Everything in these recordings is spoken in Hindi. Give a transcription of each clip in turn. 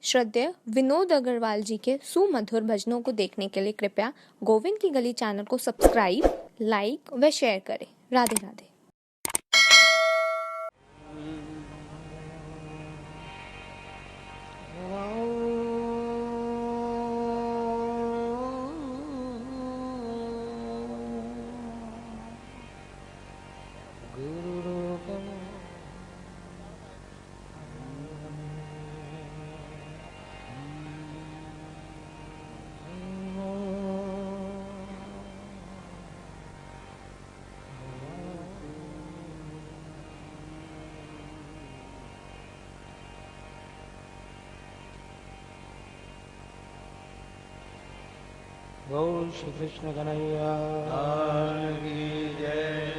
श्रद्धेय विनोद अग्रवाल जी के सुमधुर भजनों को देखने के लिए कृपया गोविंद की गली चैनल को सब्सक्राइब, लाइक व शेयर करें। राधे राधे। गौर श्री कृष्ण कन्हैया की जय।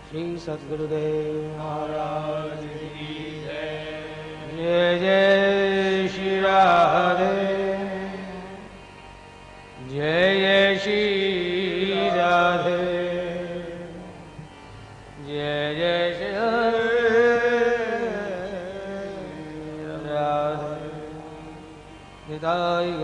श्री सद्गुरुदेव महाराज की जय। जय जय श्री राधे, जय जय श्री राधे, जय जय श्री राधे। निताय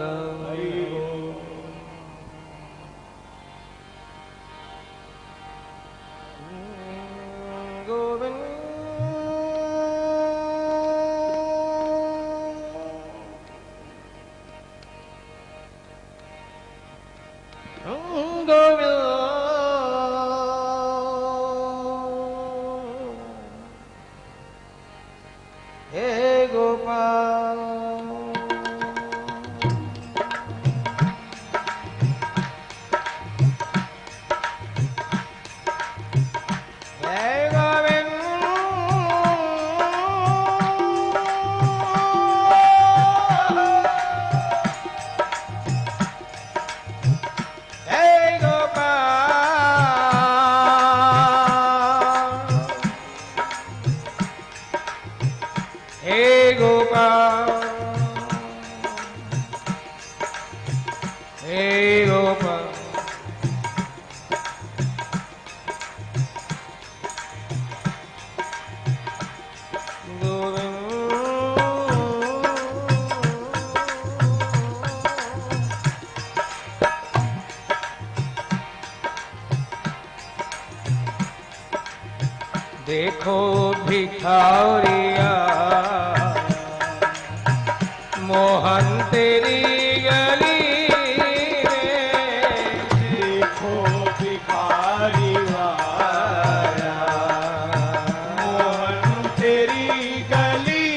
देखो भिखारिया मोहन तेरी गली में। देखो भिखारिया मोहन तेरी गली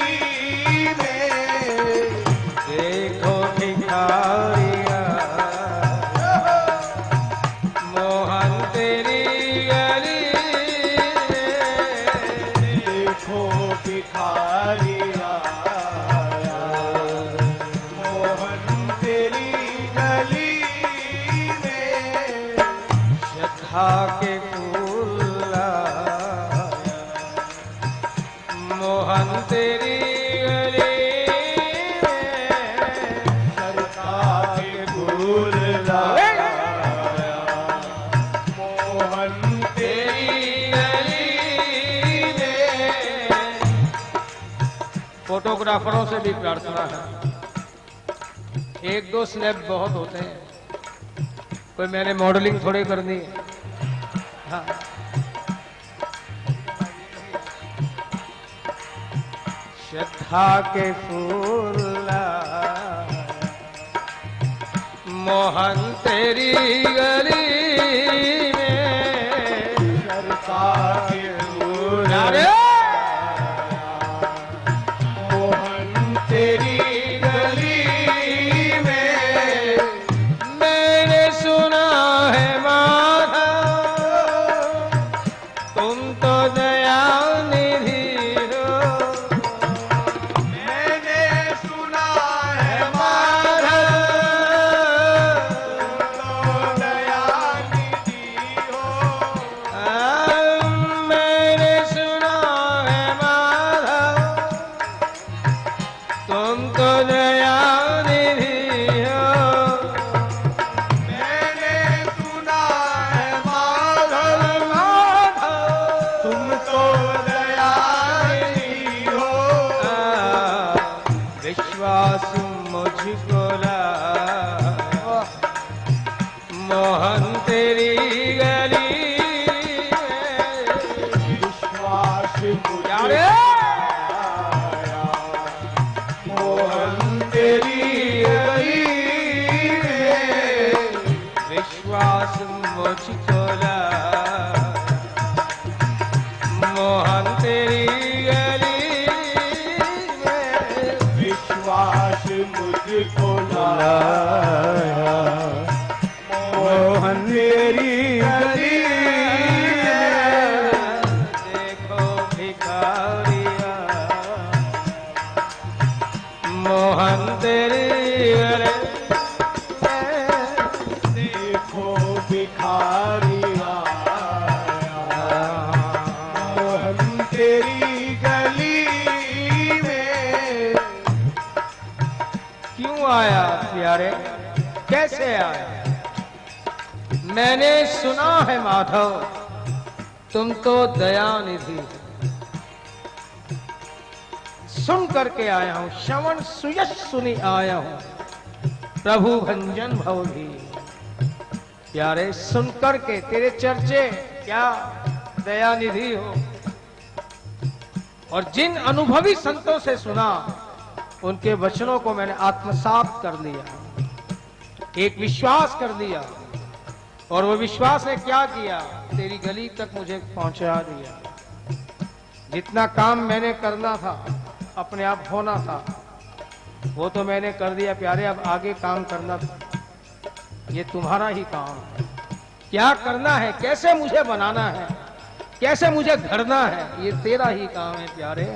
में। देखो भिखारिया मोहन तेरी गली भिखारिया मोहन तेरी गली में। श्रद्धा के फूल मोहन तेरी गली में। श्रद्धा के फूल मोहन तेरी गली में। फोटोग्राफरों से भी प्रार्थना है, एक दो स्नैप बहुत होते हैं, कोई मैंने मॉडलिंग थोड़ी करनी है। हाँ। श्रद्धा के फूल मोहन तेरी गली में। श्रद्धा के फूल तेरी गली में। मैंने सुना है माधव तुम तो दयानिधि हो। मैंने सुना है माधव तुम तो दयानिधि हो। मैंने सुना है माधव तुम तो दयानिधि हो। मैंने सुना है माधव तुम तो दयानिधि हो। विश्वास मुझको लाया, मोहन तेरी गली विश्वास क्या रे? मोहन तेरी गली विश्वास मुझको लाया, मोहन तेरी गली विश्वास मुझको लाया, मोहन तेरी गली देखो भिखारिया, मोहन तेरी गली देखो भिखारिया, मोहन तेरी गली में क्यों आया प्यारे, कैसे आया? मैंने सुना है माधव तुम तो दयानिधि, सुन करके आया हूं, श्रवण सुयश सुनी आया हूं, प्रभु भंजन भव भी। प्यारे सुन करके तेरे चर्चे क्या दयानिधि हो, और जिन अनुभवी संतों से सुना उनके वचनों को मैंने आत्मसात कर लिया, एक विश्वास कर लिया, और वो विश्वास ने क्या किया, तेरी गली तक मुझे पहुंचा दिया। जितना काम मैंने करना था, अपने आप होना था, वो तो मैंने कर दिया प्यारे, अब आगे काम करना था, ये तुम्हारा ही काम है। क्या करना है, कैसे मुझे बनाना है, कैसे मुझे घड़ना है, ये तेरा ही काम है प्यारे।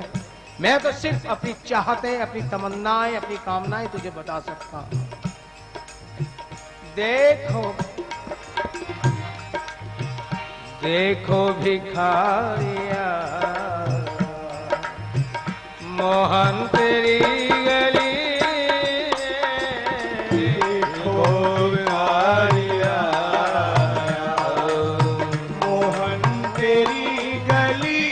मैं तो सिर्फ अपनी चाहतें, अपनी तमन्नाएं, अपनी कामनाएं तुझे बता सकता हूं। देखो देखो भिखारिया, मोहन तेरी गली देखो भिखारिया, मोहन तेरी गली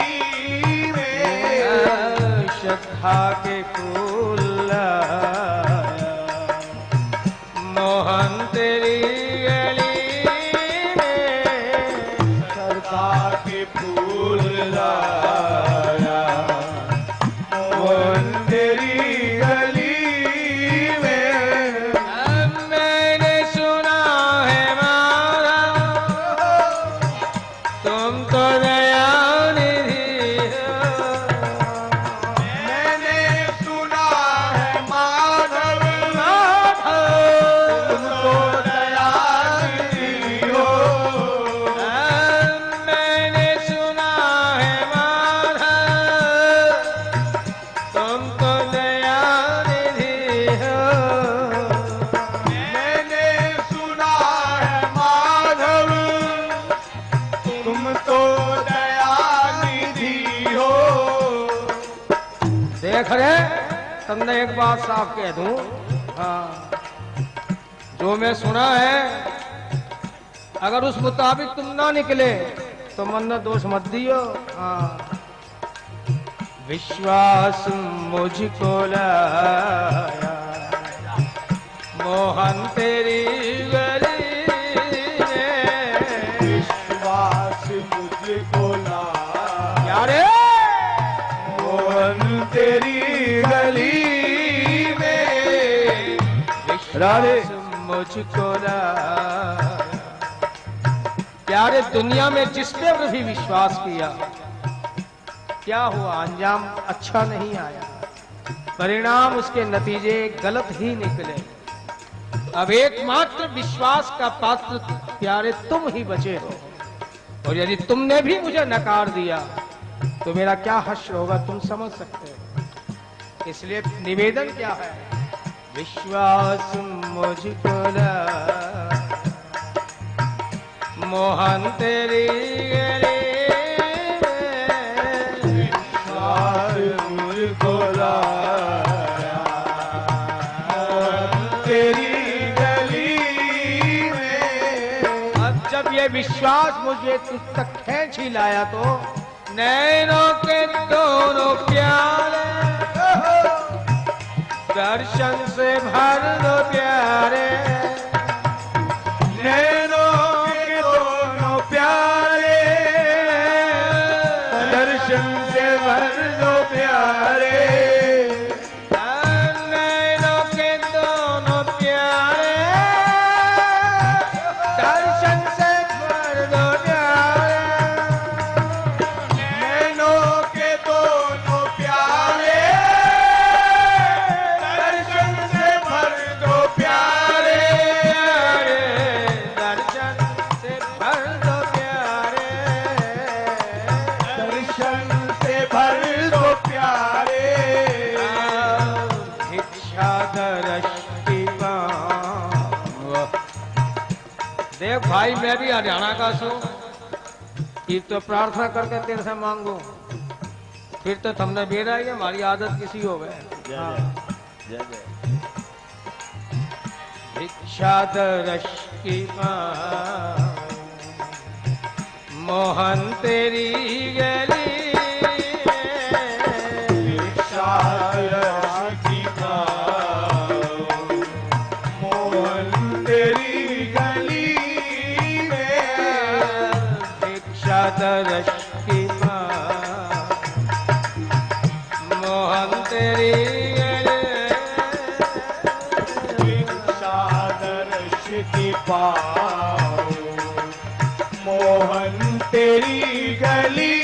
में शखा के फूल लाया, मोहन तेरी गली में सरकार के फूल लाया, मोहन तेरी गली में मैंने सुना है माधव तुम तो दयानिधि हो, मैंने सुना है माधव तुमको दयानिधि हो, मैंने सुना है माधव तुम तो दयानिधि हो, मैंने सुना है माधव तुम तो दयानिधि हो। देख रे तुमने एक बात साफ कह दूं, हाँ, जो मैं सुना है अगर उस मुताबिक तुम ना निकले तो मन्नत दोष मत दियो। हाँ, विश्वास मुझको लाया, मोहन तेरी गली में विश्वास मुझको लाया, क्या रे? मोहन तेरी गली में विश्वास मुझको लाया, प्यारे दुनिया में जिस पे भी विश्वास किया क्या हुआ, अंजाम अच्छा नहीं आया, परिणाम उसके नतीजे गलत ही निकले। अब एकमात्र विश्वास का पात्र प्यारे तुम ही बचे हो, और यदि तुमने भी मुझे नकार दिया तो मेरा क्या हश्र होगा तुम समझ सकते हो। इसलिए निवेदन क्या है, विश्वास मुझको लाया, मोहन तेरी गली में विश्वास मुझको लाया, मोहन तेरी गली में। अब जब ये विश्वास मुझे तुझ तक खींच ही लाया तो नैनों के दोनों प्याले दर्शन से भर दो प्यारे, नैनों के दोनों प्यारे, दर्शन से भर दो प्यारे, नैनों के दोनों प्यारे, दर्शन से भर दो प्यारे, नैनों के दोनों प्यारे, दर्शन से भर दो प्यारे, दर्शन से भर दो प्यारे, दर्शन से भर दो प्यारे, भिक्षा दृष्टि देख भाई, मैं भी हरियाणा का सू, ये तो प्रार्थना करके तेरे से मांगू, फिर तो तुमने बेरा ही हमारी आदत किसी हो गए। भिक्षा दृष्टि मोहन तेरी गली, मोहन तेरी गली में, भिक्षा दृष्टि मोहन तेरी दर्श की पाओ, मोहन तेरी गली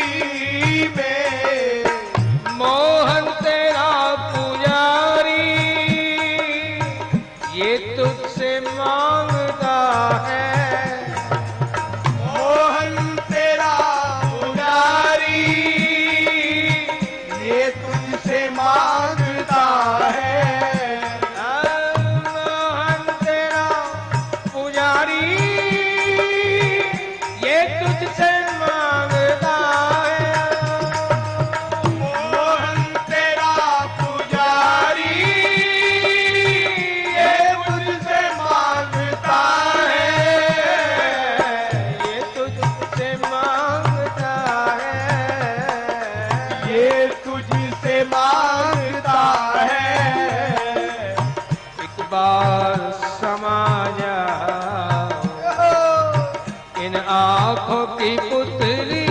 में, मोहन तेरा पुजारी ये तुझसे मांगता है, मोहन तेरा पुजारी ये तुझसे मांगता है, मोहन तेरा पुजारी ये तुझसे मांगता है, मोहन तेरा पुजारी ये तुझसे मांगता है, ये तुझसे मांगता है, ये तुझसे मांगता है, एक बार समा जा इन आंखों की पुतली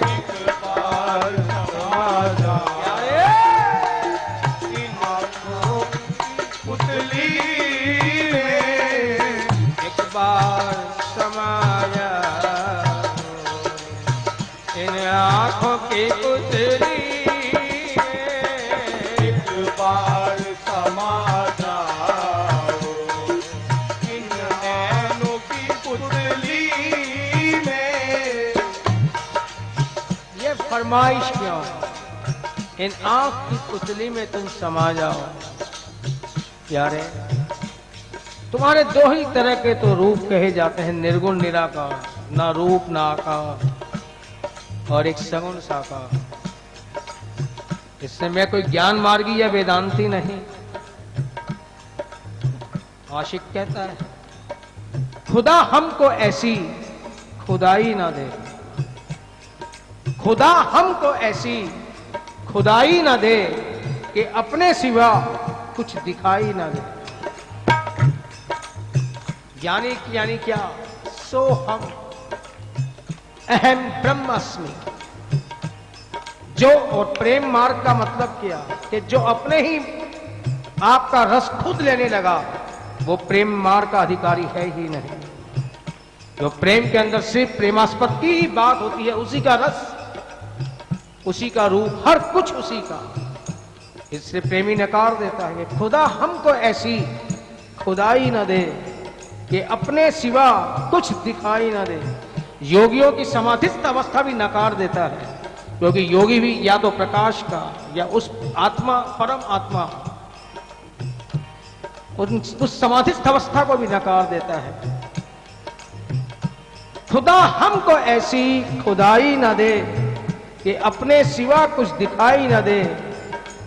एक बार समा जा इन आँखों की पुतली में, एक बार समा जा इन आंखों की पुतली एक बार समा जाओ इन नैनों की पुतली में, ये फरमाइश क्यों? इन आंख की पुतली में तुम समा जाओ। प्यारे, तुम्हारे दो ही तरह के तो रूप कहे जाते हैं, निर्गुण निराकार, ना रूप ना आकार, और एक सगुण साकार। इससे मैं कोई ज्ञान मार्गी या वेदांती नहीं। आशिक कहता है खुदा हमको ऐसी खुदाई ना दे, खुदा हमको ऐसी खुदाई ना दे कि अपने सिवा कुछ दिखाई ना दे। यानी क्या? सो हम अहम ब्रह्मास्मि। जो, और प्रेम मार्ग का मतलब क्या कि जो अपने ही आपका रस खुद लेने लगा वो प्रेम मार्ग का अधिकारी है ही नहीं। जो प्रेम के अंदर सिर्फ प्रेमास्पद की ही बात होती है, उसी का रस, उसी का रूप, हर कुछ उसी का। इससे प्रेमी नकार देता है कि खुदा हमको ऐसी खुदाई न दे कि अपने सिवा कुछ दिखाई न दे। योगियों की समाधिस्थ अवस्था भी नकार देता है, क्योंकि योगी भी या तो प्रकाश का या उस आत्मा, परम आत्मा, उस समाधिस्थ अवस्था को भी नकार देता है। खुदा हमको ऐसी खुदाई न दे कि अपने सिवा कुछ दिखाई न दे।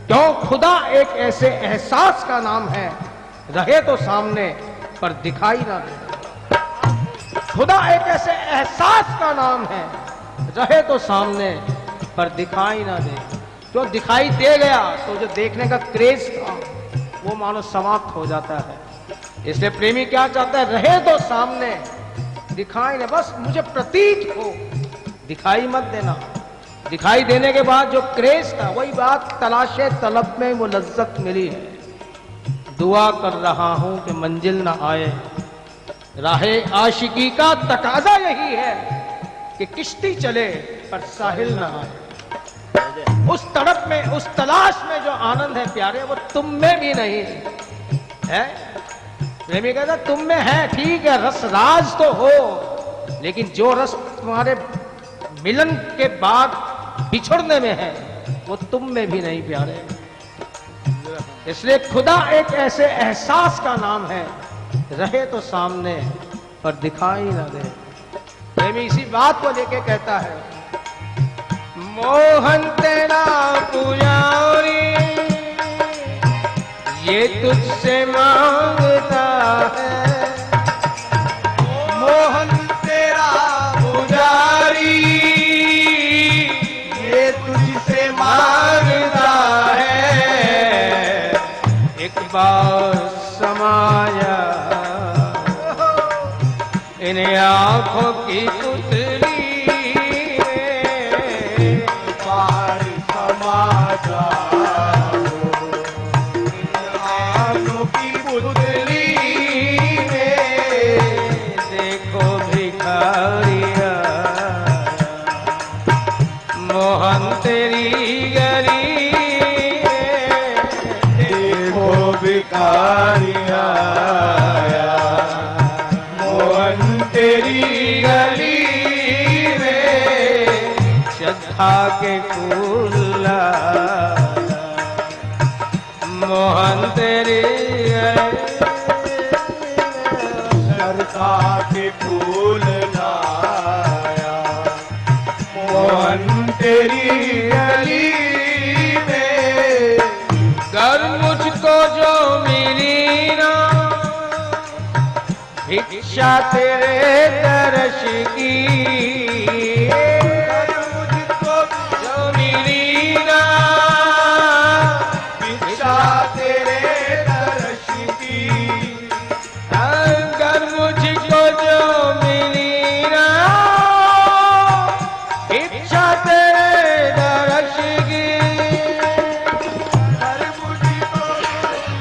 क्यों? खुदा एक ऐसे एहसास का नाम है, रहे तो सामने पर दिखाई ना दे। खुदा एक ऐसे एहसास का नाम है, रहे तो सामने पर दिखाई ना दे। जो दिखाई दे गया तो जो देखने का क्रेज था वो मानो समाप्त हो जाता है। इसलिए प्रेमी क्या चाहता है, रहे तो सामने, दिखाई नहीं, बस मुझे प्रतीत हो, दिखाई मत देना। दिखाई देने के बाद जो क्रेज था, वही बात तलाशे तलब में वो लज्जत मिली है। दुआ कर रहा हूं कि मंजिल ना आए, राहे आशिकी का तकाजा यही है कि किश्ती चले पर साहिल ना आए। उस तड़प में, उस तलाश में जो आनंद है प्यारे, वो तुम में भी नहीं है। प्रेमी कहता तुम में है, ठीक है, रस राज तो हो, लेकिन जो रस तुम्हारे मिलन के बाद बिछड़ने में है वो तुम में भी नहीं प्यारे। इसलिए खुदा एक ऐसे एहसास का नाम है, रहे तो सामने पर दिखाई ना दे। प्रेमी इसी बात को लेके कहता है, मोहन तेरा पुजारी ये तुझसे मांगता है, मोहन तेरा पुजारी ये तुझसे मांगता है। एक बार समाया इन आंखों की पुतली में, बार समाजा आंखों की पुतली में, देखो भिखारिया मोहन तेरी गली में, देखो भिखारिया मोहन तेरी गली में, श्रद्धा के फूल मोहन तेरी सरका के फूल लाया, मोहन तेरी गली में। कर मुझको जो मिली ना भिक्षा तेरे दर्श की, मुझको जो मिली ना भिक्षा तेरे दर्श की, कर मुझको जो मिली ना भिक्षा तेरे दर्श की, कर मुझको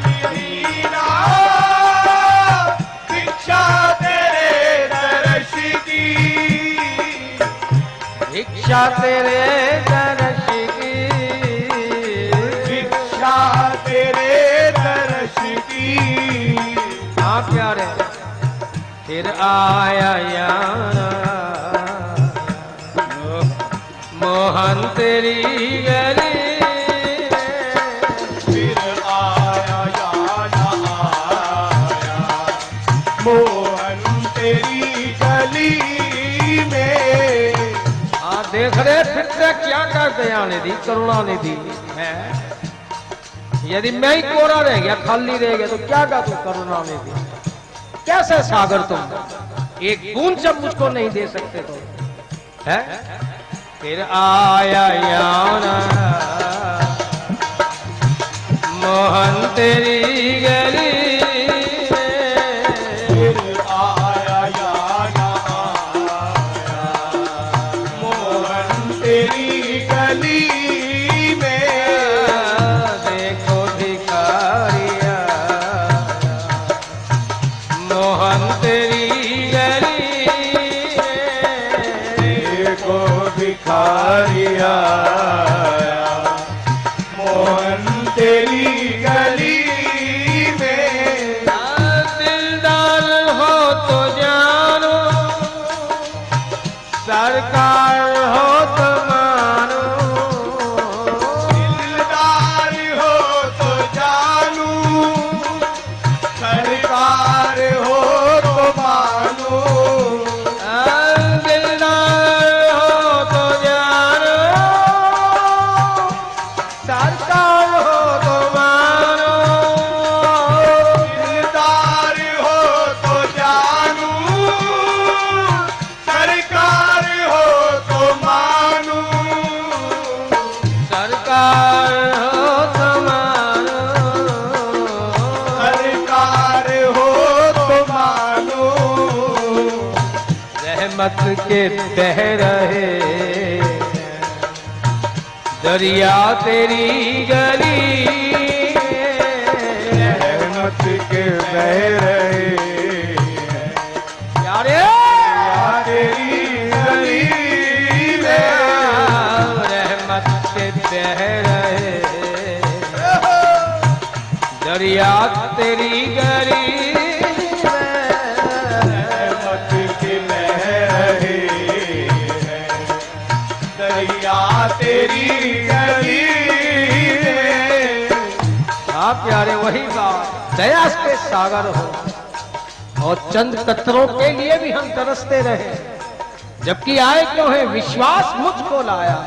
मिली ना भिक्षा तेरे दर्श की, भिक्षा तेरे दर्श की, भिक्षा तेरे दर्श की। हाँ प्यारे, फिर आया यारा मोहन तेरी गली में, फिर आया या ना आया मोहन तेरी गली में। हाँ देख रहे फिर से क्या कर दया निधि, करुणा निधि है। यदि मैं ही कोरा रह गया, खाली रह गया, तो क्या का तू करुणा निधि, कैसे सागर तुम, एक बूंद जब मुझको नहीं दे सकते तो है। फिर आया याना मोहन तेरी गली में, फिर आया या ना आया मोहन तेरी गली में। देखो भिखारिया मोहन तेरी गली में, देखो भिखारिया मोहन तेरी गली में। दिलदार हो तो जानो, सरकार हो तो मानो, दिलदार हो तो जानू, सरकार हो तो मानो। दिलदार हो तो जानो, सरकार हो तो मानो, रहमत के बह रहे दरिया तेरी गली, रहमत के बह रहे यारे तेरी गली में, रहमत के बह रहे दरिया तेरी गली, रहमत के बह रहे दरिया तेरी गली में। हाँ प्यारे, वही बात, दया के सागर हो और चंद कतरों के लिए भी हम तरसते रहे, जबकि आए क्यों है? विश्वास मुझको लाया।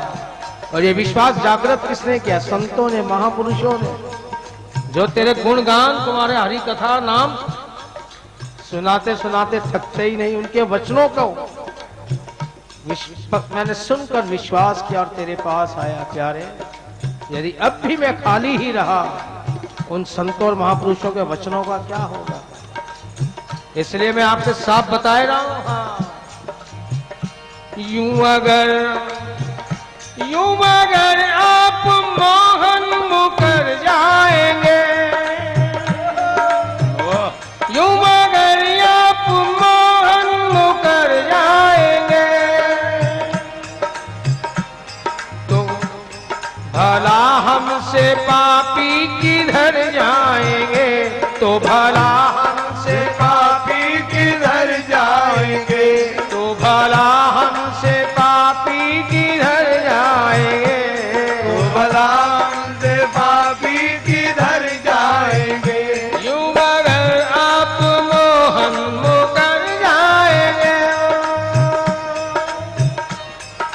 और ये विश्वास जागृत किसने किया? संतों ने, महापुरुषों ने, जो तेरे गुणगान, तुम्हारे हरि कथा नाम सुनाते सुनाते थकते ही नहीं। उनके वचनों को मैंने सुनकर विश्वास किया और तेरे पास आया। प्यारे, यदि अब भी मैं खाली ही रहा, उन संतों और महापुरुषों के वचनों का क्या होगा? इसलिए मैं आपसे साफ बता रहा हूं। हाँ, यूं अगर आप मोहन मुकर जाएंगे, यूं अगर आप मोहन मुकर जाएंगे, तो भला हमसे पापी किधर जाएंगे, तो भला हमसे पापी किधर जाएंगे, तो भला हमसे पापी किधर जाएंगे, तो भला हमसे पापी किधर जाएंगे। यूं अगर आप मोहन मुकर जाएंगे,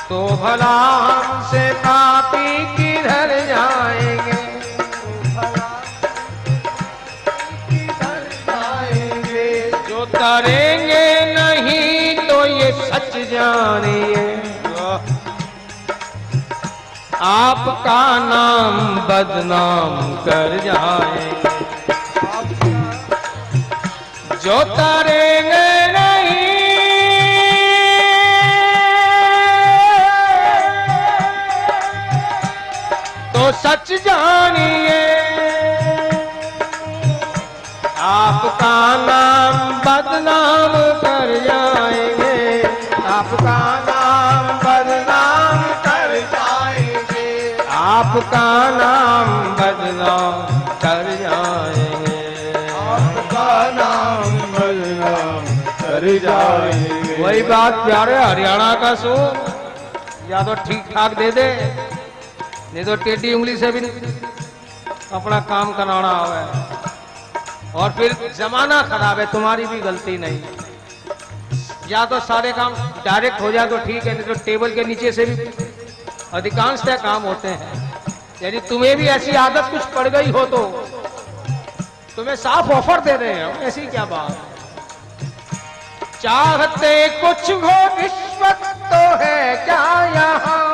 तो भला हमसे पापी किधर जाएंगे, किधर जाएंगे। जो तरेंगे नहीं तो ये सच जानिए, आपका नाम बदनाम कर जाएंगे। जो तरेंगे नहीं तो सच जानिए, आपका नाम बदनाम कर जाएंगे, आपका नाम बदनाम कर जाएंगे। आपका नाम बदनाम कर जाएंगे, आपका नाम बदनाम कर जाएंगे। वही बात प्यारे, हरियाणा का सुन, या तो ठीक ठाक दे दे, नहीं तो टेढ़ी उंगली से भी अपना काम कराना है। और फिर जमाना खराब है, तुम्हारी भी गलती नहीं। या तो सारे काम डायरेक्ट हो जाए तो ठीक है, नहीं तो टेबल के नीचे से भी अधिकांशतः काम होते हैं। यानी तुम्हें भी ऐसी आदत कुछ पड़ गई हो तो तुम्हें साफ ऑफर दे रहे हो, ऐसी क्या बात? चाहते कुछ हो रिश्वत तो है क्या यहाँ,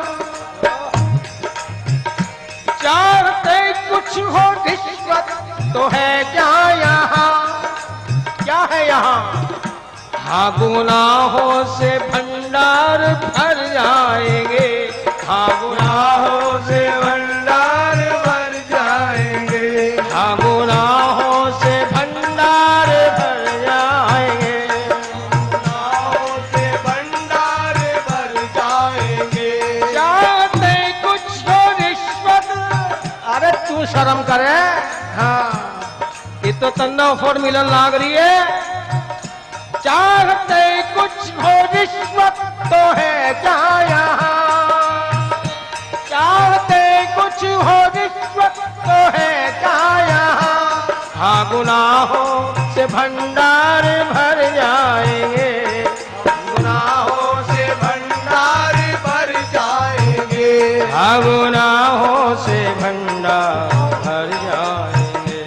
चाहते कुछ हो रिश्वत तो है क्या यहाँ, क्या है यहाँ? हाँ, गुनाहों से भंडार भर जाएंगे, हाँ गुनाहों से भंडार भर जाएंगे, हाँ गुनाहों से भंडार भर जाएंगे, गुनाहों से भंडार भर जाएंगे। चाहते कुछ हो रिश्वत, अरे तू शर्म करे। हाँ, ये तो तन्ना ऑफर मिलन लाग रही है। चाहते कुछ हो रिश्वत तो है क्या यहाँ, चाहते कुछ हो रिश्वत तो है क्या यहाँ? हाँ, गुनाहों से भंडार भर जाएंगे, गुनाहों से भंडार भर जाएंगे। हाँ, गुनाहों से भंडार भर जाएंगे,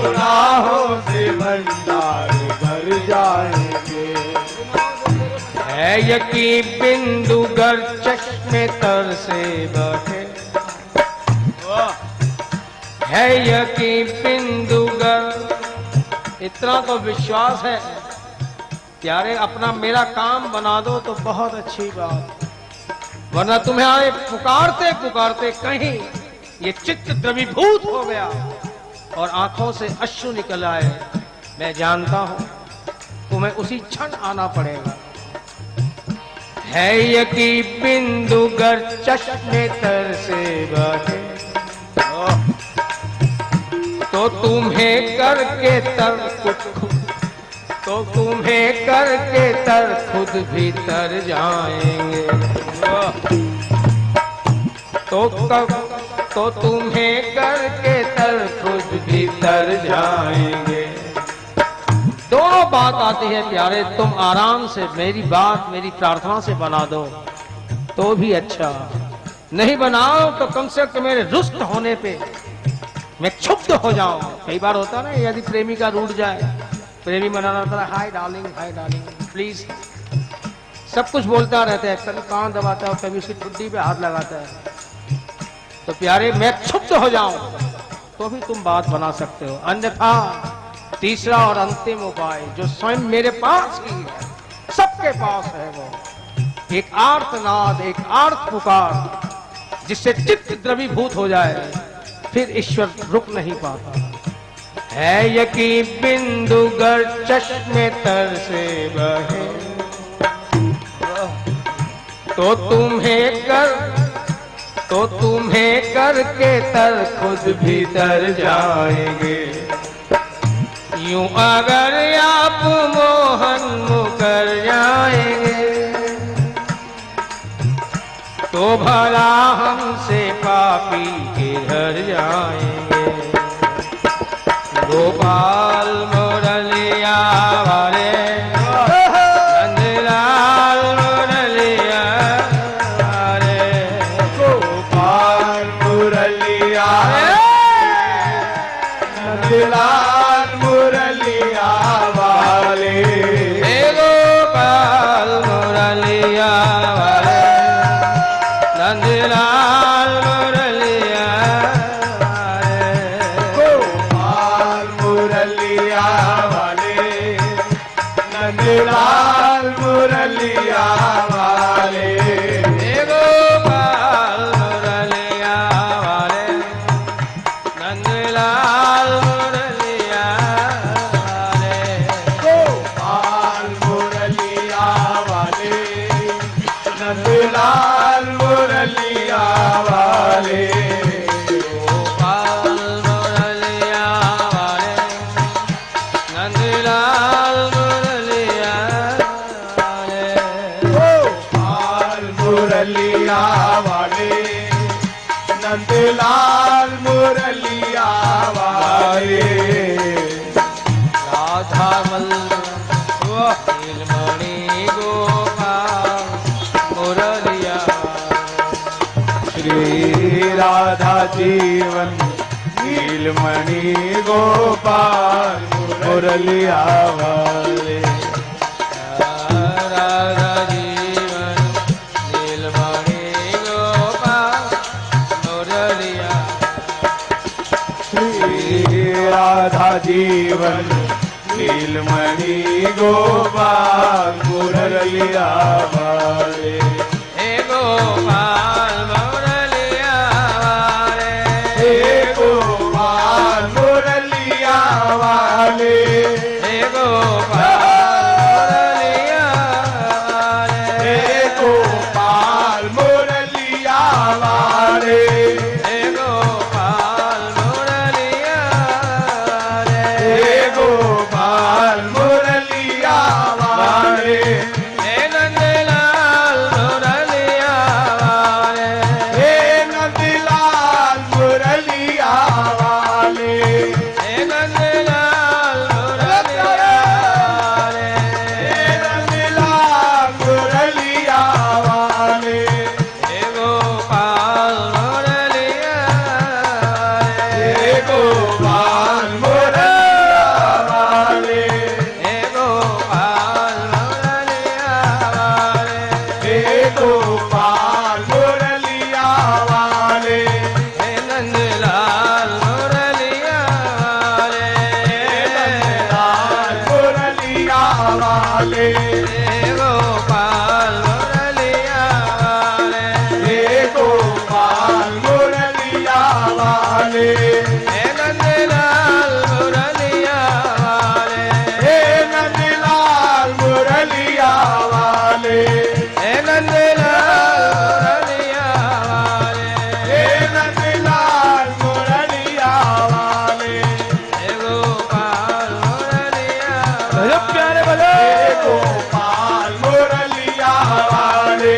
गुनाहों से भंडार भर जाएंगे। है यकी बिंदु गर चश्मे तर से बैठे, है यकी बिंदु गर, इतना तो विश्वास है प्यारे अपना मेरा काम बना दो तो बहुत अच्छी बात, वरना तुम्हारे पुकारते पुकारते कहीं ये चित्त द्रवीभूत हो गया और आंखों से अश्रु निकल आए, मैं जानता हूं तुम्हें उसी क्षण आना पड़ेगा। है यकी बिंदु गर चश्मे तर से बहे, तो तुम्हें करके तर तो तुम्हें करके तर खुद भी तर जाएंगे। तो तुम्हें करके तर खुद भी तर जाएंगे। दोनों बात आती है प्यारे, तुम आराम से मेरी बात मेरी प्रार्थना से बना दो तो भी अच्छा, नहीं बनाओ तो कम से कम मेरे रुष्ट होने पे मैं क्षुब्ध हो जाऊं। कई बार होता ना, यदि प्रेमी का रूठ जाए, प्रेमी मनाना था, हाय डार्लिंग प्लीज, सब कुछ बोलता रहता है, कभी कान दबाता है, कभी उसकी ठुड्डी पे हाथ लगाता है। तो प्यारे मैं क्षुब्ध हो जाऊं तो भी तुम बात बना सकते हो, अन्यथा तीसरा और अंतिम उपाय जो स्वयं मेरे पास ही है, सबके पास है, वो एक आर्तनाद, एक आर्त पुकार, जिससे चित्त द्रवीभूत हो जाए, फिर ईश्वर रुक नहीं पाता। है यकी बिंदु गर चश्मे तर से बहे, तो तुम्हें करके तर खुद भी तर जाएंगे। यूं अगर आप मोहन मुकर जाएंगे, तो भला हमसे पापी किधर जाएंगे। गोपाल मुरलिया वाले, नंदलाल मुरलिया वाले, गोपाल मुरलिया नंदलाल मुरलिया वाले, गोपाल मुरलिया वाले, नंदलाल मुरलिया वाले, गोपाल मुरलिया वाले, नंदलाल मुरलिया वाले, गोपाल मुरलिया वाले, नंदलाल मुरलिया वाले, गोपाल मुरलिया वाले, नंदलाल मुरलिया वाले, गोपाल मुरलिया वाले, नंदलाल मुरलिया वाले, गोपाल मुरलिया वाले, नंदलाल मुरलिया वाले, राधा नीलमणि गोपाल मुरलिया, श्री राधा जीवन नीलमणि गोपाल मुरलिया वाले, राधा जीवन नीलमणि गोपाल मुरलिया, श्री राधा जीवन नीलमणि गोपाल मुरलिया वाले, हे गोपाल मुरलिया वाले, हे गोपाल मुरलिया वाले, हे गोपाल मुरलिया वाले, हे गोपाल मुरलिया वाले, हे गोपाल मुरलिया वाले, हे गोपाल मुरलिया वाले, हे नंदलाल मुरलिया वाले, हे नंदलाल मुरलिया वाले, हे नंदलाल मुरलिया वाले, हे नंदलाल मुरलिया वाले, हे गोपाल मुरलिया वाले, हे गोपाल मुरलिया वाले, हे गोपाल मुरलिया वाले, हे गोपाल मुरलिया वाले, हे नंदलाल मुरलिया वाले, वाले, हे गोपाल मुरलिया वाले, हे गोपाल मुरलिया वाले, हे नंदलाल मुरलिया वाले, हे नंदलाल मुरलिया वाले, हे नंदलाल मुरलिया वाले, हे नंदलाल मुरलिया वाले, हे गोपाल मुरलिया वाले। प्यारे बोले हे गोपाल मुरलिया वाले,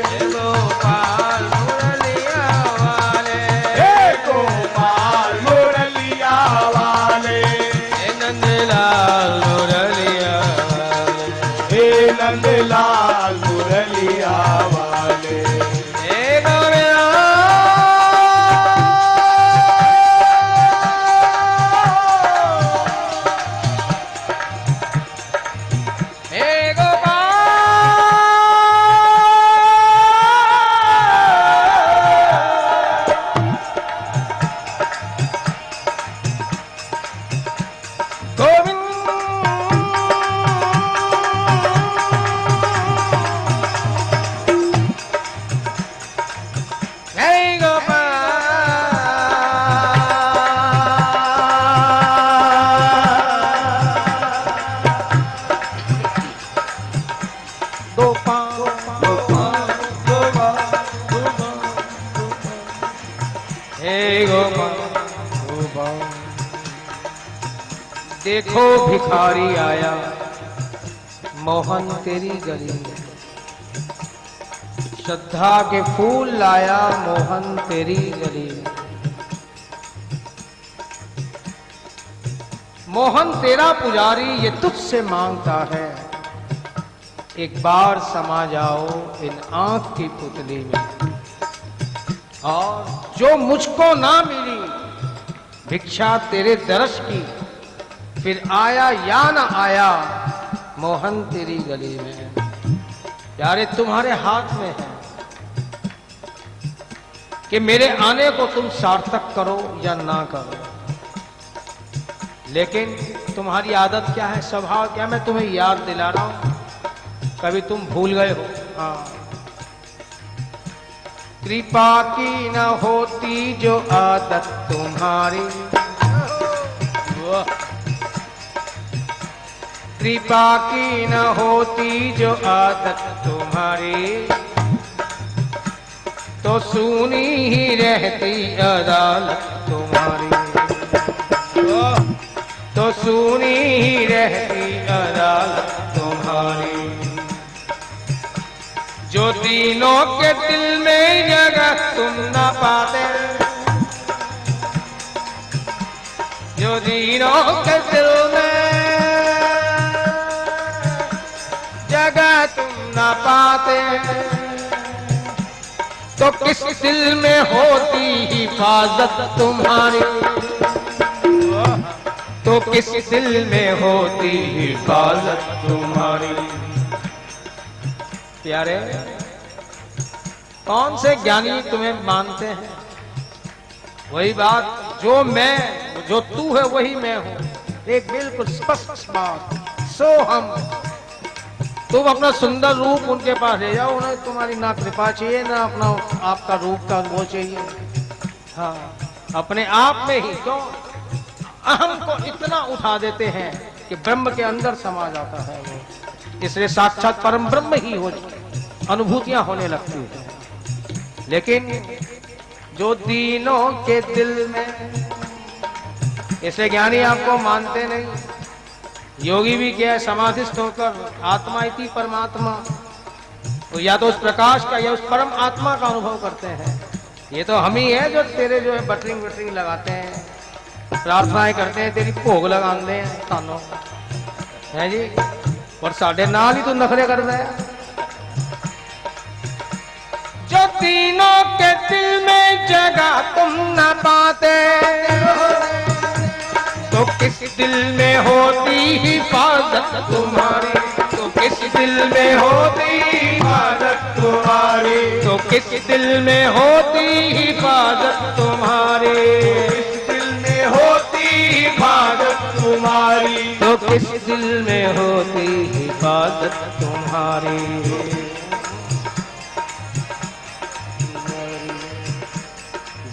हे गोपाल मुरलिया वाले, हे गोपाल मुरलिया वाले, हे नंदलाल मुरलिया वाले, हे नंदलाल मुरलिया वाले, हे गोविंद हे गोपाल। देखो भिखारी आया मोहन तेरी गली में, श्रद्धा के फूल लाया मोहन तेरी गली में। मोहन तेरा पुजारी ये तुझसे मांगता है, एक बार समा जाओ इन आंख की पुतली में। और जो मुझको ना मिली भिक्षा तेरे दर्श की, फिर आया या ना आया मोहन तेरी गली में। यारे तुम्हारे हाथ में है कि मेरे आने को तुम सार्थक करो या ना करो। लेकिन तुम्हारी आदत क्या है, स्वभाव क्या, मैं तुम्हें याद दिला रहा हूं, कभी तुम भूल गए हो। हाँ, कृपा की न होती जो आदत तुम्हारी, कृपा की न होती जो आदत तुम्हारी, तो सुनी ही रहती अदालत तुम्हारी, तो सुनी ही रहती अदालत तुम्हारी। जो तीनों के दिल में जगह तुम ना पाते, जो तीनों के दिल में जगह तुम ना पाते, तो किस दिल में होती हिफाजत तुम्हारी, तो किस दिल में होती हिफाजत तुम्हारी। प्यारे, कौन से ज्ञानी तुम्हें मानते हैं? वही बात, जो मैं, जो तू है वही मैं हूं, एक बिल्कुल स्पष्ट बात। सो हम, तुम अपना सुंदर रूप उनके पास ले जाओ, उन्हें तुम्हारी ना कृपा चाहिए ना अपना आपका रूप का वो चाहिए। हाँ, अपने आप में ही क्यों अहम को इतना उठा देते हैं कि ब्रह्म के अंदर समा जाता है वो, इसलिए साक्षात परम ब्रह्म ही हो अनुभूतियां होने लगती है। लेकिन जो दीनों के दिल में, ऐसे ज्ञानी आपको मानते नहीं। योगी भी क्या है, समाधिस्थ होकर आत्मा इति परमात्मा, तो या तो उस प्रकाश का या उस परम आत्मा का अनुभव करते हैं। ये तो हम ही है जो तेरे जो है बटरिंग वटरिंग लगाते हैं, प्रार्थनाएं करते हैं, तेरी भोग लगाते हैं तानों है जी, और साढ़े नाल ही तू नखरे कर रहा है। जो तीनों के दिल में जगह तुम न पाते, तो किस दिल में होती हिफाजत तुम्हारी, तो किस दिल में होती हिफाजत तुम्हारी, तो किस दिल में होती हिफाजत तुम्हारी, किस दिल में होती हिफाजत तुम्हारी, तो किस दिल में होती हिफाजत इबादत तुम्हारी।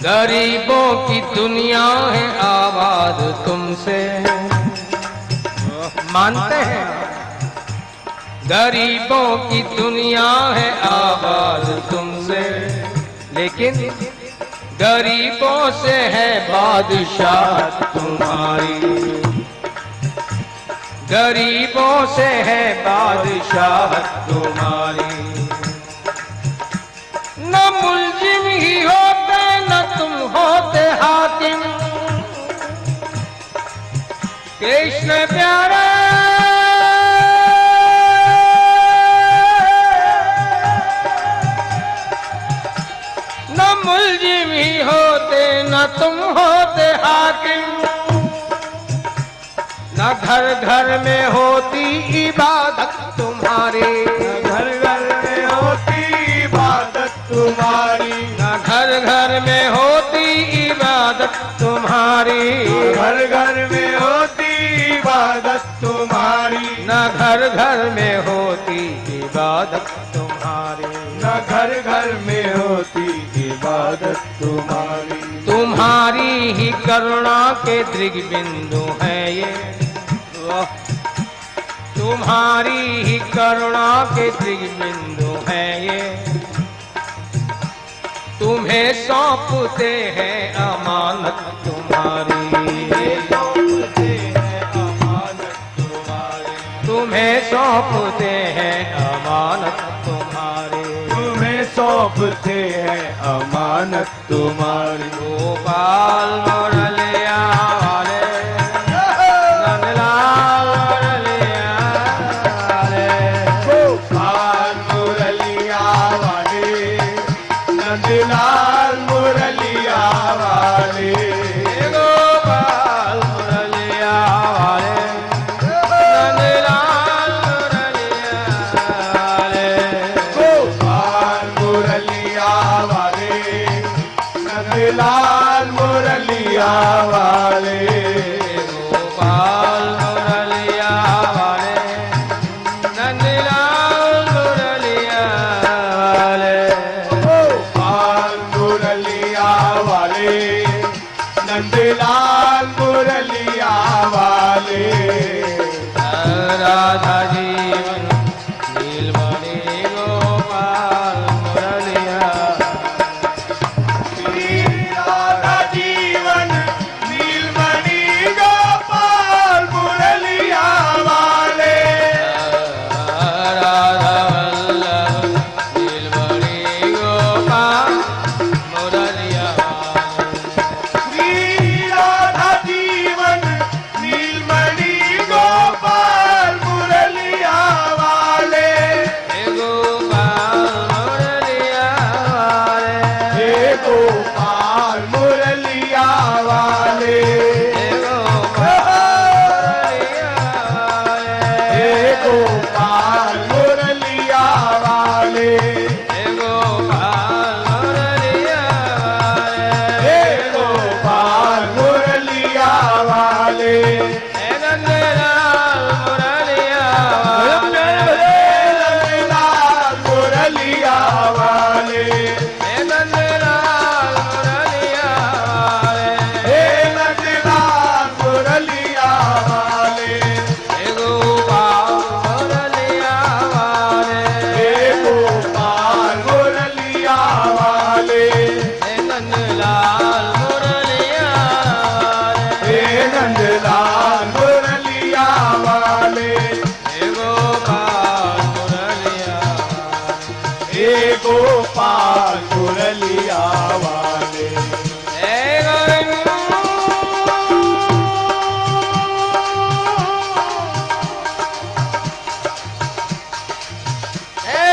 गरीबों की दुनिया है आबाद तुमसे, मानते हैं? गरीबों की दुनिया है आबाद तुमसे, लेकिन गरीबों से है बादशाह तुम्हारी। गरीबों से है बादशाह तुम्हारी। न मुल्जिम ही होते न तुम होते हाकिम, कृष्ण प्यारा न मुल्जिम ही होते न तुम होते हाकिम। न घर घर में होती इबादत तुम्हारी, घर घर में होती इबादत तुम्हारी। न घर घर में होती इबादत तुम्हारी। घर घर में होती इबादत तुम्हारी। न घर घर में होती इबादत तुम्हारी। न घर घर में होती इबादत तुम्हारी। तुम्हारी ही करुणा के दृग्बिंदु है ये, तुम्हारी ही करुणा के दृग्बिंदु है ये। तुम्हें सौंपते हैं अमानत तुम्हारी। तुम्हें सौंपते हैं अमानत तुम्हारी। तुम्हें सौंपते हैं अमानत तुम्हारी। गोपाल मुरलिया वाले, नंदलाल मुरलिया वाले, गोपाल मुरलिया वाले, नंदलाल मुरलिया वाले। गोपाल मुरलिया वाले, नंदलाल मुरलिया वाले। गोपाल मुरलिया वाले, नंदलाल मुरलिया वाले। गोपाल मुरलिया वाले, नंदलाल मुरलिया वाले। गोपाल मुरलिया वाले, नंदलाल मुरलिया वाले। राधा जीवन नीलमणि गोपाल मुरलिया। राधा जीवन नीलमणि गोपाल मुरलिया वाले। राधा वल्लभ नीलमणि गोपाल मुरलिया। राधा जीवन नीलमणि गोपाल मुरलिया वाले। गोपाल मुरलिया वाले। हे गोपाल मुरलिया वाले। हे गोपाल मुरलिया वाले। हे गोपाल मुरलिया वाले। नंदलाल मुरलिया वाले। हे नंदलाल मुरलिया वाले। हे गोपाल मुरलिया वाले। हे गोपाल मुरलिया वाले। हे नंदलाल मुरलिया वाले। हे नंदलाल मुरलिया वाले। हे गोपाल मुरलिया वाले। हे गोपाल मुरलिया वाले। हे गोविंद हे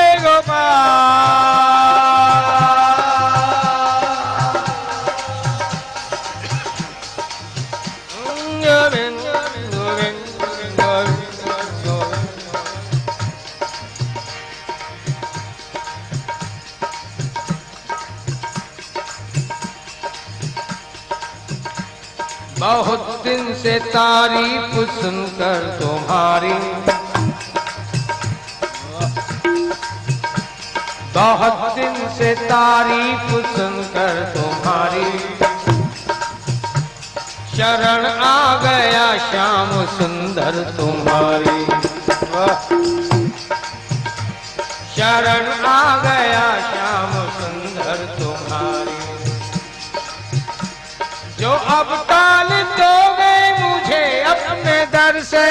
बहुत दिन से तारीफ सुनकर तुम्हारी, बहुत दिन से तारीफ सुनकर तुम्हारी, शरण आ गया श्याम सुंदर तुम्हारी। शरण आ गया श्याम सुंदर तुम्हारी। जो अब टाल दोगे मुझे अपने दर से,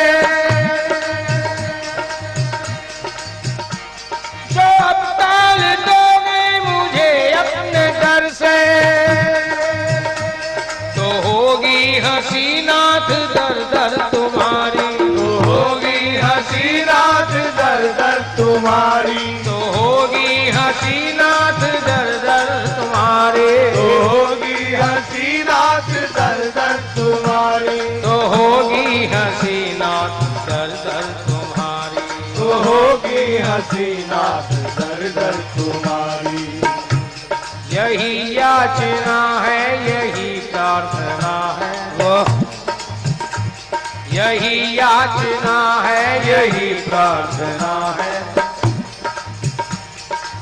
जो अब टाल दोगे मुझे अपने दर से, तो होगी हंसी नाथ दर दर तुम्हारी। तो होगी हंसी नाथ दर दर तुम्हारी। तो होगी हंसी नाथ दर दर तुम्हारे। तो होगी हंसी नाथ दर दर तुम्हारी। तो होगी हंसी नाथ दर दर तुम्हारी। तो होगी हंसी नाथ दर दर तुम्हारी। यही याचना है, यही प्रार्थना है, वो यही याचना है, यही प्रार्थना है।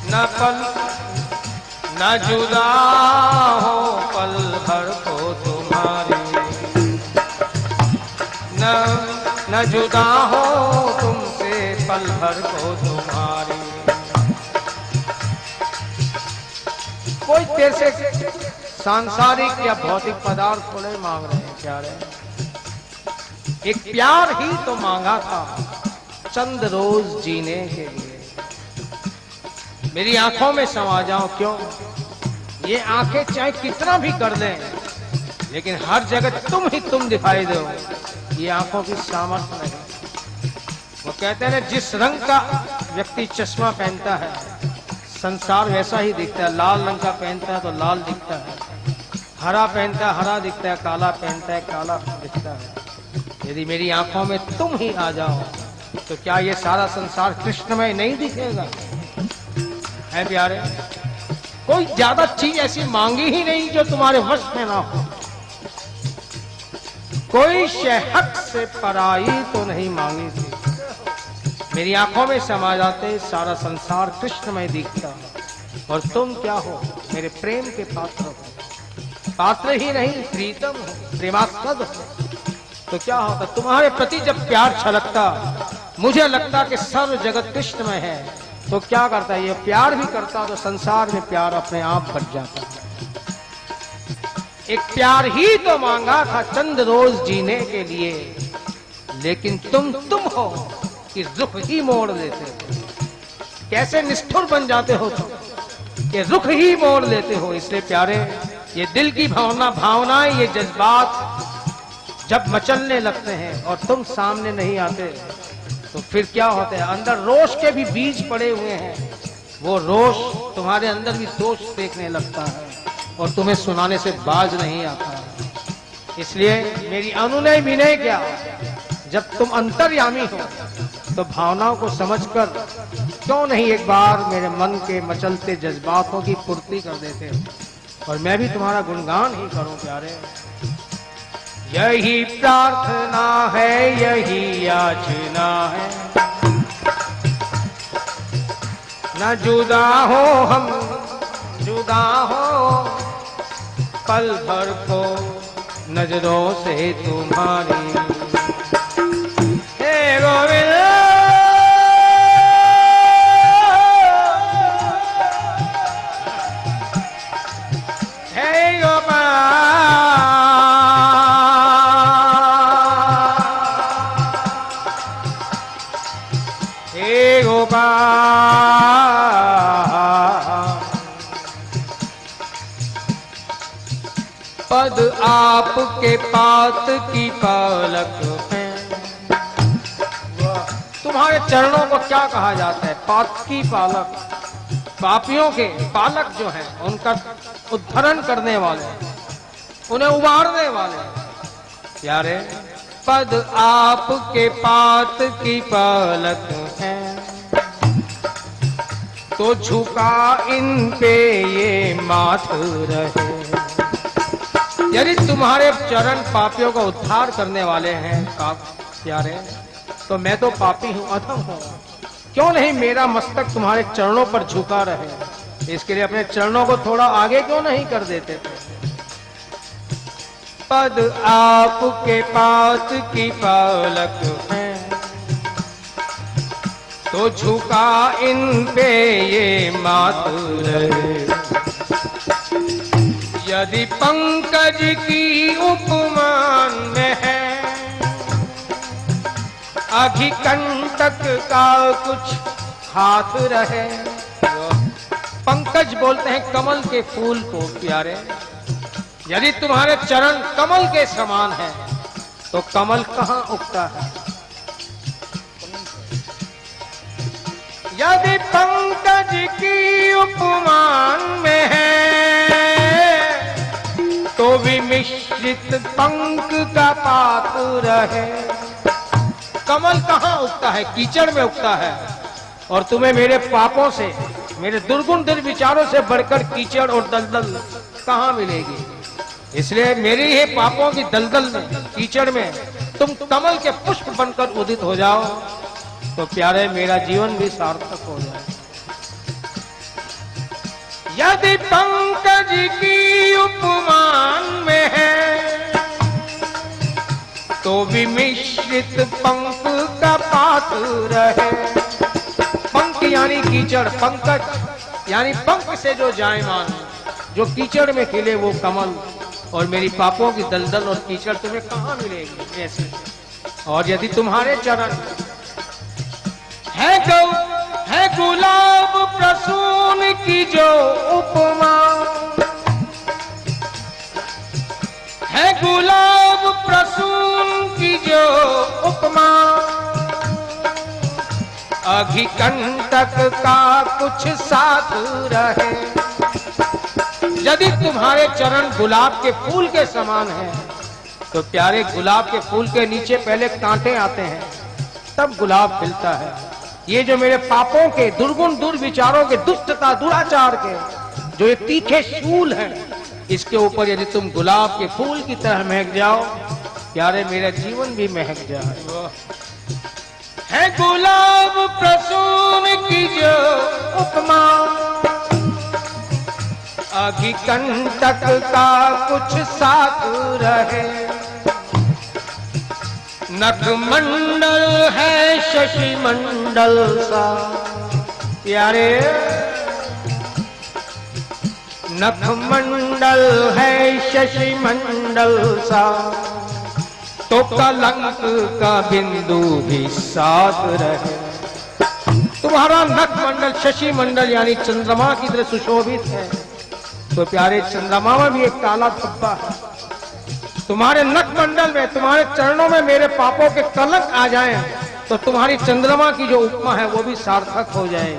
न पल न जुदा हो पल भर को तुम्हारी, न जुदा हो तुमसे पल भर को तुम्हारी। कोई तेरे से सांसारिक या भौतिक पदार्थ को नहीं मांग रहे हैं प्यारे, एक प्यार ही तो मांगा था चंद रोज जीने के लिए। मेरी आंखों में समा जाओ, क्यों? ये आंखें चाहे कितना भी कर दें, लेकिन हर जगह तुम ही तुम दिखाई दो, ये आंखों की सामर्थ्य नहीं। वो कहते हैं जिस रंग का व्यक्ति चश्मा पहनता है संसार वैसा ही दिखता है। लाल रंग का पहनता है तो लाल दिखता है, हरा पहनता है हरा दिखता है, काला पहनता है काला दिखता है। यदि मेरी आंखों में तुम ही आ जाओ तो क्या ये सारा संसार कृष्णमय नहीं दिखेगा? है प्यारे, कोई ज्यादा चीज ऐसी मांगी ही नहीं जो तुम्हारे वश में ना हो। कोई शय हक से पराई तो नहीं मांगी थी। मेरी आंखों में समा जाते सारा संसार कृष्णमय दिखता, और तुम क्या हो? मेरे प्रेम के पात्र हो। पात्र ही नहीं, प्रीतम हो, प्रेमास्पद हो। तो क्या होता? तुम्हारे प्रति जब प्यार छलकता, मुझे लगता कि सर्व जगत कृष्णमय है, तो क्या करता? ये प्यार भी करता तो संसार में प्यार अपने आप बढ़ जाता। एक प्यार ही तो मांगा था चंद रोज जीने के लिए, लेकिन तुम हो कि रुख ही मोड़ देते हो। कैसे निष्ठुर बन जाते हो तुम कि रुख ही मोड़ लेते हो। इसलिए प्यारे, ये दिल की भावनाएं, ये जज्बात जब मचलने लगते हैं और तुम सामने नहीं आते, तो फिर क्या होता है? अंदर रोष के भी बीज पड़े हुए हैं, वो रोष तुम्हारे अंदर भी दोष देखने लगता है और तुम्हें सुनाने से बाज नहीं आता। इसलिए मेरी अनुनय विनय क्या, जब तुम अंतर्यामी हो तो भावनाओं को समझकर क्यों नहीं एक बार मेरे मन के मचलते जज्बातों की पूर्ति कर देते हो और मैं भी तुम्हारा गुणगान ही करूं प्यारे। यही प्रार्थना है, यही याचना है, न जुदा हो हम, जुदा हो पल भर को नजरों से तुम्हारी। हे गोविंद, हे गोपाल, हे गोपाल, पद आपके पात की पालक है। तुम्हारे चरणों को क्या कहा जाता है? पात की पालक। पापियों के पालक जो हैं, उनका उद्धारण करने वाले, उन्हें उबारने वाले। प्यारे, पद आपके पात की पालक है, तो झुका इन पे ये माथ रहे। यदि तुम्हारे चरण पापियों का उद्धार करने वाले हैं प्यारे, तो मैं तो पापी हूं, अधम हूं, क्यों नहीं मेरा मस्तक तुम्हारे चरणों पर झुका रहे? इसके लिए अपने चरणों को थोड़ा आगे क्यों नहीं कर देते थे? पद आपके पास की पालक है, तो झुका इन पे ये मातु रहे। यदि पंकज की उपमान में है अभिकंटक का कुछ हाथ रहे। पंकज बोलते हैं कमल के फूल को प्यारे। यदि तुम्हारे चरण कमल के समान है तो कमल कहां उगता है? यदि पंकज की उपमान में है तो विमिश्रित पंख का पात्र है। कमल कहां उगता है? कीचड़ में उगता है। और तुम्हें मेरे पापों से, मेरे दुर्गुण दुर्विचारों से बढ़कर कीचड़ और दलदल कहां मिलेगी? इसलिए मेरी ही पापों की दलदल में, कीचड़ में तुम कमल के पुष्प बनकर उदित हो जाओ तो प्यारे मेरा जीवन भी सार्थक हो जाए। यदि पंकज की उपमान में है तो विमिश्रित पंख का पात्र है। पंख यानी कीचड़, पंकज यानी पंख से जो जायमान, जो कीचड़ में खिले वो कमल, और मेरी पापों की दलदल और कीचड़ तुम्हें कहां मिलेगी ऐसे? और यदि तुम्हारे चरण है गुलाब प्रसून की जो उपमा, है गुलाब प्रसून की जो उपमा, अभिकंटक का कुछ साथ रहे। यदि तुम्हारे चरण गुलाब के फूल के समान हैं तो प्यारे गुलाब के फूल के नीचे पहले कांटे आते हैं, तब गुलाब खिलता है। ये जो मेरे पापों के, दुर्गुण दुर्विचारों के, दुष्टता दुराचार के जो ये तीखे शूल हैं, इसके ऊपर यदि तुम गुलाब के फूल की तरह महक जाओ प्यारे मेरा जीवन भी महक जाए। है गुलाब प्रसून की जो उपमा, अभिकंटक का कुछ साथ रहे। नखमंडल है शशि मंडल सा प्यारे, नखमंडल है शशि मंडल सा, तो कलंक का बिंदु भी साथ रहे। तुम्हारा नखमंडल शशि मंडल यानी चंद्रमा की तरह सुशोभित है, तो प्यारे चंद्रमा में भी एक काला धब्बा है। तुम्हारे नखमंडल में, तुम्हारे चरणों में मेरे पापों के कलंक आ जाएं तो तुम्हारी चंद्रमा की जो उपमा है वो भी सार्थक हो जाए।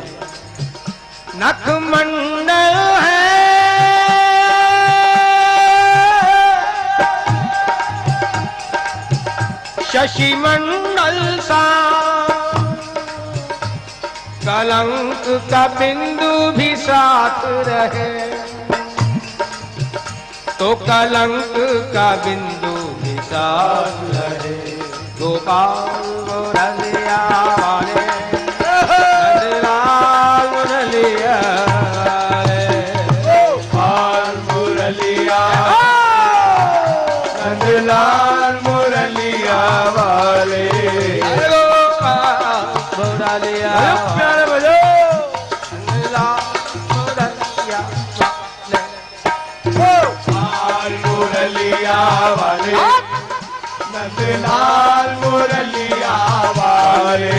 नखमंडल है शशि मंडल सा, कलंक का बिंदु भी साथ रहे, तो कलंक का बिंदु भी साथ रहे। गोपाल मुरलिया वाले, नंदलाल मुरलिया वाले, गोपाल मुरलिया, नंदलाल मुरलिया वाले, गोपाल मुरलिया प्यारे बजो, नंदलाल मुरलिया वाले, नंदलाल मुरलिया वाले,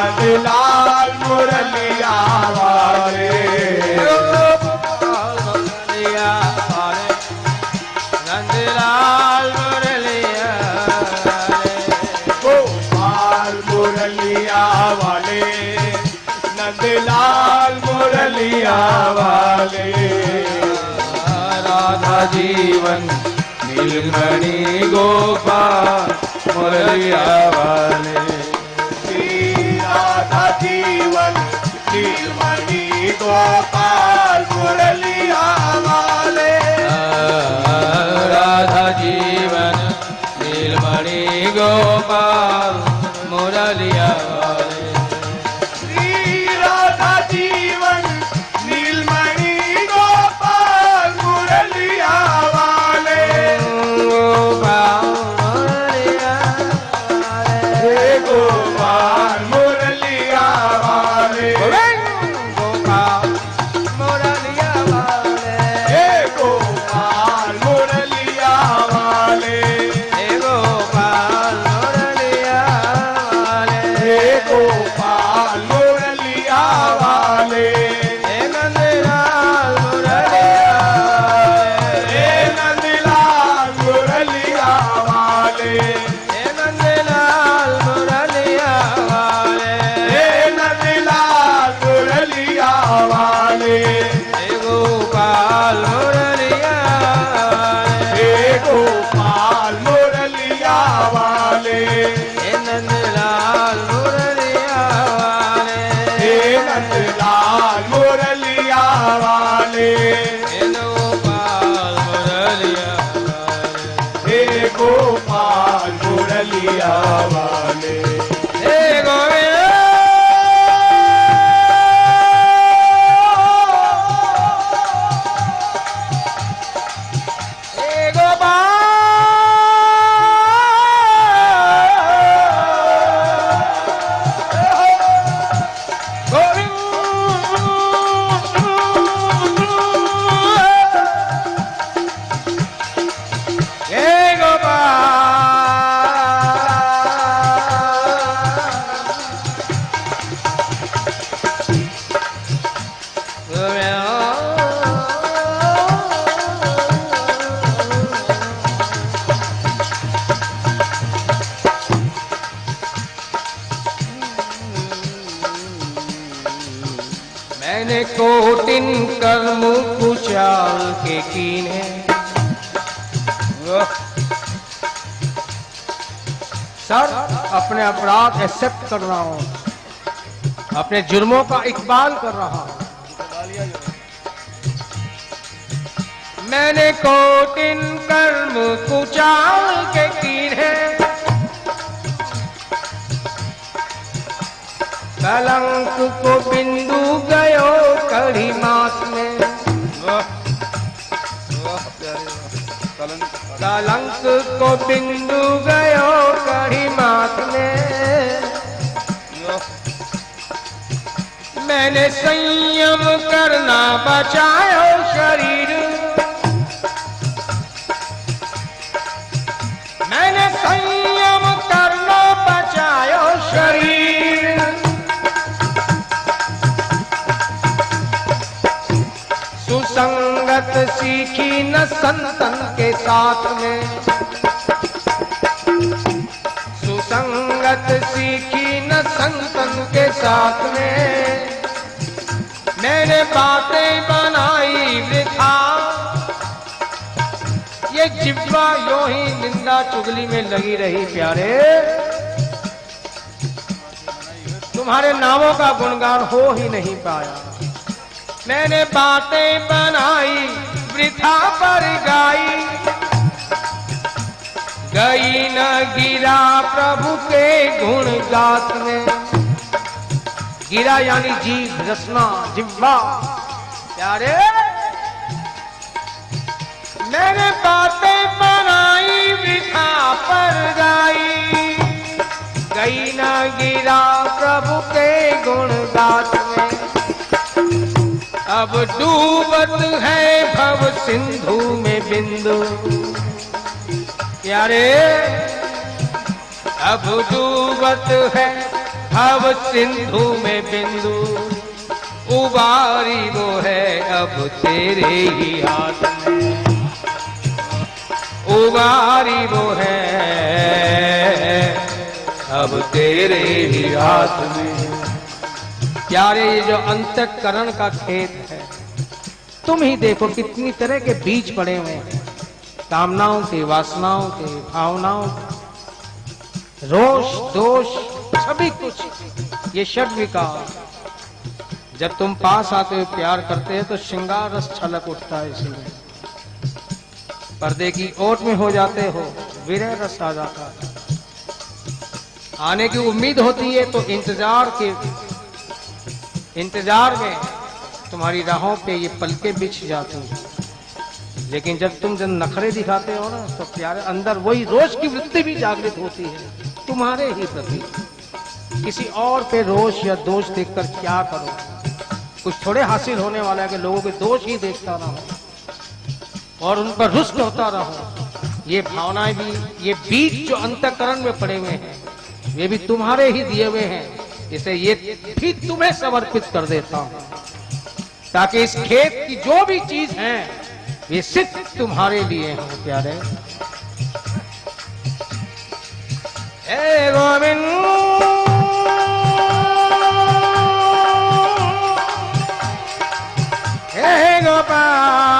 नंदलाल मुरलिया वाले, नंदलाल मुरलिया वाले, नंदलाल मुरलिया वाले, राधा जीवन नीलमणि गोपाल मुरलिया वाले, श्री राधा जीवन नीलमणि गोपाल मुरलिया वाले राधा जीवन नीलमणि गोपाल मुरलिया वाले श्री राधा जीवन नीलमणि गोपाल मुरलिया वाले गोपाल मुरलिया वाले हे गोपाल मुरलिया वाले गोपाल मुरलिया वाले हे गोपाल मुरलिया वाले हे गोपाल मुरलिया वाले हे गोपाल मुरलिया वाले हे नंदलाल मुरलिया हे नंदलाल मुरलिया वाले हे नंदलाल मुरलिया वाले हे नंदलाल मुरलिया वाले हे गोपाल मुरलिया वाले हे गोपाल मुरलिया वाले हे नंदलाल मुरलिया वाले हे नंदलाल मुरलिया वाले हे गोपाल मुरलिया वाले हे गोपाल मुरलिया वाले हे गोविंद हे मैंने कोटिन कर्म कुचाल के कीने सर अपने अपराध एक्सेप्ट कर रहा हूं, अपने जुर्मों का इकबाल कर रहा हूं। मैंने कोटिन कर्म कुचाल के कीने कलंक को बिंदु गयो कड़ी मास में कलंक को बिंदु गयो कड़ी मास में मैंने संयम करना बचायो शरीर मैंने संयम करना बचायो शरीर सुसंगत सीखी न संतन के साथ में सुसंगत सीखी न संतन के साथ में मैंने बातें बनाई वृथा ये जिह्वा यूं ही निंदा चुगली में लगी रही प्यारे तुम्हारे नामों का गुणगान हो ही नहीं पाया मैंने बातें बनाई वृथा पर गाई गई न गिरा प्रभु के गुण गात में गिरा यानी जीभ रसना जिह्वा प्यारे मैंने बातें बनाई वृथा पर गाई गई न गिरा प्रभु के गुण गात में अब डूबत है भव सिंधु में बिंदु प्यारे अब डूबत है भव सिंधु में बिंदु उबारी वो है अब तेरे ही हाथ में उबारी वो है अब तेरे ही हाथ में प्यारे ये जो अंतःकरण का खेत है तुम ही देखो कितनी तरह के बीज पड़े हुए हैं कामनाओं के वासनाओं के भावनाओं के रोष दोष सभी कुछ ये षड विकार जब तुम पास आते हुए प्यार करते हैं तो श्रृंगार रस छलक उठता है, इसलिए पर्दे की ओट में हो जाते हो, विरह रस आ जाता है। आने की उम्मीद होती है तो इंतजार में तुम्हारी राहों पे ये पलके बिछ जाती हैं। लेकिन जब तुम जब नखरे दिखाते हो ना, तो प्यारे अंदर वही रोष की वृत्ति भी जागृत होती है तुम्हारे ही प्रति। किसी और पे रोष या दोष देखकर क्या करो, कुछ थोड़े हासिल होने वाला है कि लोगों के दोष ही देखता रहो और उन पर रुष्ट होता रहो। ये भावनाएं भी, ये बीज जो अंतःकरण में पड़े हुए हैं, वे भी तुम्हारे ही दिए हुए हैं। इसे ये भी तुम्हें समर्पित कर देता हूं, ताकि इस खेत की जो भी चीज है ये सिर्फ तुम्हारे लिए हो प्यारे। हे गोविंद हे गोपाल